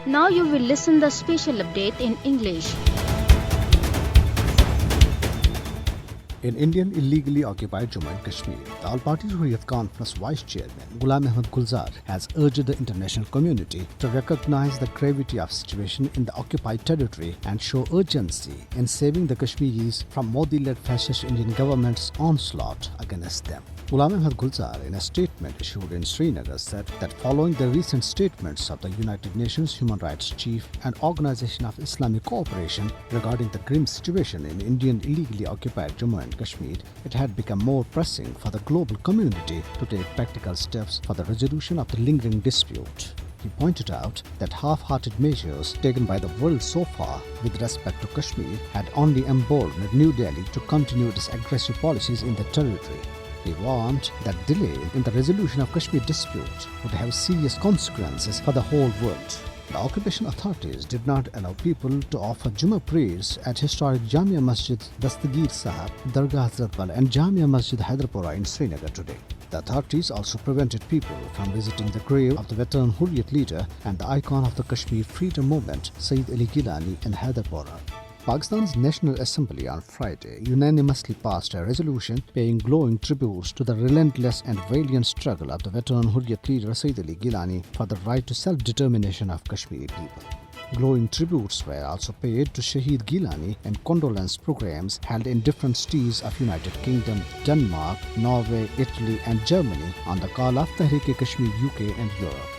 Now you will listen the special update in English. In Indian illegally occupied Jammu and Kashmir, the All-Party Hurriyat Conference Vice Chairman Ghulam Ahmad Gulzar has urged the international community to recognize the gravity of situation in the occupied territory and show urgency in saving the Kashmiris from Modi-led fascist Indian government's onslaught against them. Ghulam Ahmad Gulzar, in a statement issued in Srinagar, said that following the recent statements of the United Nations Human Rights Chief and Organization of Islamic Cooperation regarding the grim situation in Indian illegally occupied Jammu and Kashmir, it had become more pressing for the global community to take practical steps for the resolution of the lingering dispute. He pointed out that half-hearted measures taken by the world so far with respect to Kashmir had only emboldened New Delhi to continue its aggressive policies in the territory. He warned that delay in the resolution of Kashmir dispute would have serious consequences for the whole world. The occupation authorities did not allow people to offer Jummah prayers at historic Jamia Masjid Dastagir Sahab, Dargah Hazrat Bal and Jamia Masjid Hyderpora in Srinagar today. The authorities also prevented people from visiting the grave of the veteran Hurriyat leader and the icon of the Kashmir freedom movement, Sayyid Ali Gilani in Hyderpora. Pakistan's National Assembly on Friday unanimously passed a resolution paying glowing tributes to the relentless and valiant struggle of the veteran Hurriyat leader Sayyid Ali Gilani for the right to self-determination of Kashmiri people. Glowing tributes were also paid to Shahid Gilani and condolence programs held in different cities of United Kingdom, Denmark, Norway, Italy and Germany on the call of Tehreek-e-Kashmir UK and Europe.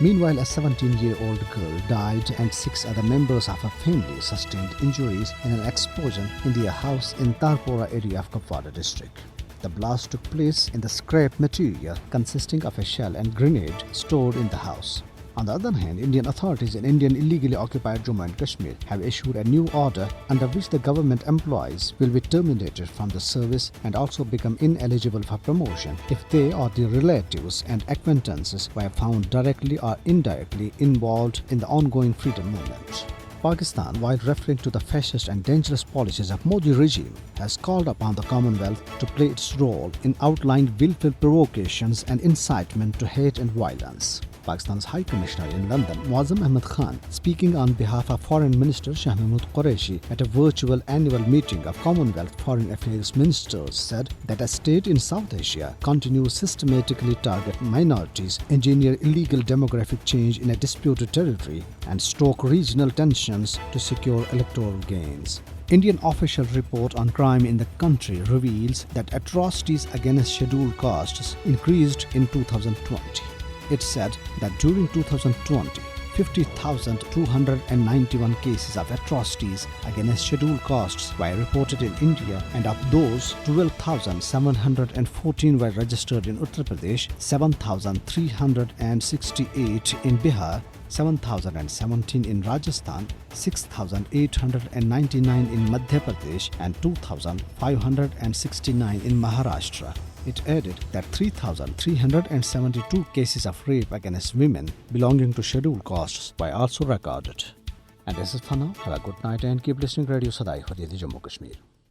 Meanwhile, a 17-year-old girl died and 6 other members of her family sustained injuries in an explosion in their house in Tarpora area of Kupwara district. The blast took place in the scrap material consisting of a shell and grenade stored in the house. On the other hand, Indian authorities in Indian illegally occupied Jammu and Kashmir have issued a new order under which the government employees will be terminated from the service and also become ineligible for promotion if they or their relatives and acquaintances were found directly or indirectly involved in the ongoing freedom movement. Pakistan, while referring to the fascist and dangerous policies of Modi regime, has called upon the Commonwealth to play its role in outlined willful provocations and incitement to hate and violence. Pakistan's High Commissioner in London, Muazzam Ahmad Khan, speaking on behalf of Foreign Minister Shah Mahmood Qureshi at a virtual annual meeting of Commonwealth Foreign Affairs Ministers, said that a state in South Asia continues systematically target minorities, engineer illegal demographic change in a disputed territory, and stoke regional tensions to secure electoral gains. Indian official report on crime in the country reveals that atrocities against scheduled castes increased in 2020. It said that during 2020, 50,291 cases of atrocities against scheduled castes were reported in India, and of those, 12,714 were registered in Uttar Pradesh, 7,368 in Bihar, 7,017 in Rajasthan, 6,899 in Madhya Pradesh and 2,569 in Maharashtra. It added that 3,372 cases of rape against women belonging to scheduled castes were also recorded. And this is for now. Have a good night and keep listening to Radio Sadai Hurriyat Jammu Kashmir.